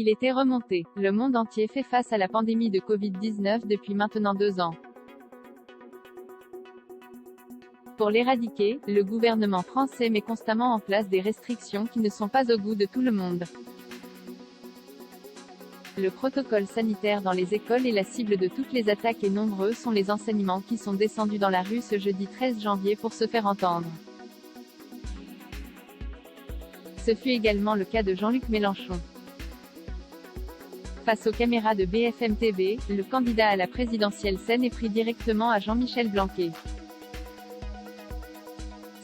Il était remonté. Le monde entier fait face à la pandémie de Covid-19 depuis maintenant 2 ans. Pour l'éradiquer, le gouvernement français met constamment en place des restrictions qui ne sont pas au goût de tout le monde. Le protocole sanitaire dans les écoles est la cible de toutes les attaques et nombreux sont les enseignants qui sont descendus dans la rue ce jeudi 13 janvier pour se faire entendre. Ce fut également le cas de Jean-Luc Mélenchon. Face aux caméras de BFM TV, le candidat à la présidentielle s'en est pris directement à Jean-Michel Blanquer.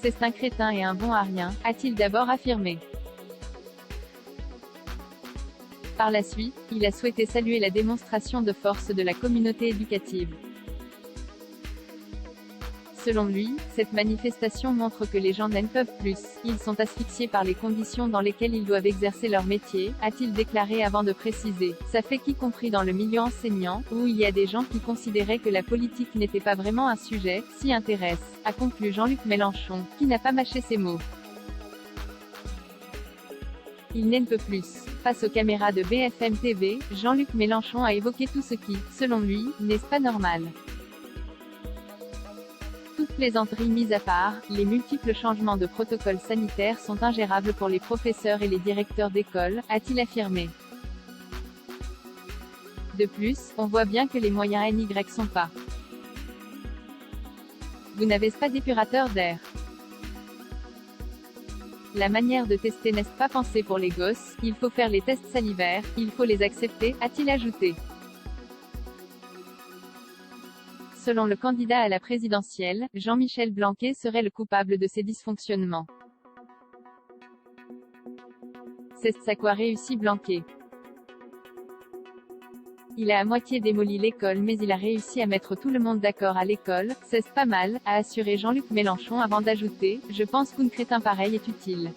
C'est un crétin et un bon à rien, a-t-il d'abord affirmé. Par la suite, il a souhaité saluer la démonstration de force de la communauté éducative. Selon lui, cette manifestation montre que les gens n'en peuvent plus, ils sont asphyxiés par les conditions dans lesquelles ils doivent exercer leur métier, a-t-il déclaré avant de préciser. Ça fait qu'y compris dans le milieu enseignant, où il y a des gens qui considéraient que la politique n'était pas vraiment un sujet, s'y intéressent, a conclu Jean-Luc Mélenchon, qui n'a pas mâché ses mots. Il n'en peut plus. Face aux caméras de BFM TV, Jean-Luc Mélenchon a évoqué tout ce qui, selon lui, n'est pas normal. Toutes plaisanteries mises à part, les multiples changements de protocole sanitaire sont ingérables pour les professeurs et les directeurs d'école, a-t-il affirmé. De plus, on voit bien que les moyens NY sont pas. Vous n'avez pas d'épurateur d'air. La manière de tester n'est pas pensée pour les gosses, il faut faire les tests salivaires, il faut les accepter, a-t-il ajouté. Selon le candidat à la présidentielle, Jean-Michel Blanquer serait le coupable de ces dysfonctionnements. C'est ça quoi réussi Blanquer. Il a à moitié démoli l'école mais il a réussi à mettre tout le monde d'accord à l'école, c'est pas mal, a assuré Jean-Luc Mélenchon avant d'ajouter, je pense qu'un crétin pareil est utile.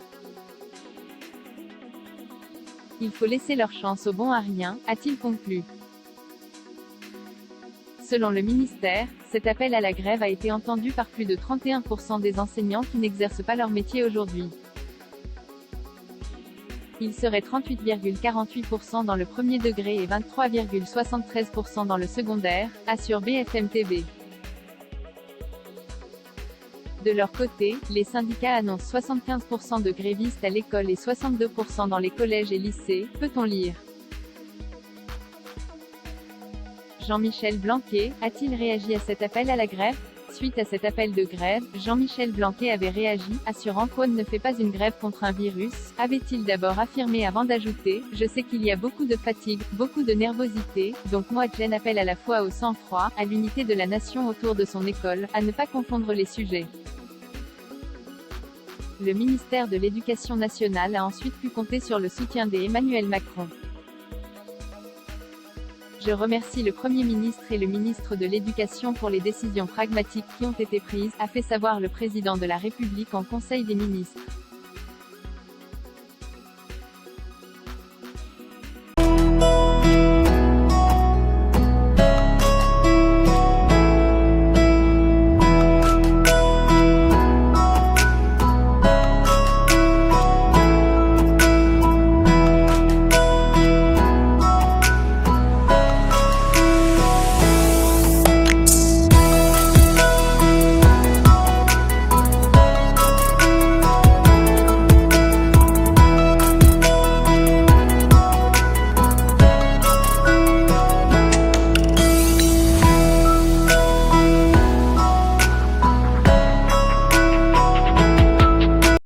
Il faut laisser leur chance au bon à rien, a-t-il conclu. Selon le ministère, cet appel à la grève a été entendu par plus de 31% des enseignants qui n'exercent pas leur métier aujourd'hui. Il serait 38,48% dans le premier degré et 23,73% dans le secondaire, assure BFM TV. De leur côté, les syndicats annoncent 75% de grévistes à l'école et 62% dans les collèges et lycées, peut-on lire. Jean-Michel Blanquer, a-t-il réagi à cet appel à la grève? Suite à cet appel de grève, Jean-Michel Blanquer avait réagi, assurant qu'on ne fait pas une grève contre un virus, avait-il d'abord affirmé avant d'ajouter, je sais qu'il y a beaucoup de fatigue, beaucoup de nervosité, donc moi j'en appelle à la fois au sang-froid, à l'unité de la nation autour de son école, à ne pas confondre les sujets. Le ministère de l'Éducation nationale a ensuite pu compter sur le soutien d'Emmanuel Macron. Je remercie le Premier ministre et le ministre de l'Éducation pour les décisions pragmatiques qui ont été prises, a fait savoir le président de la République en Conseil des ministres.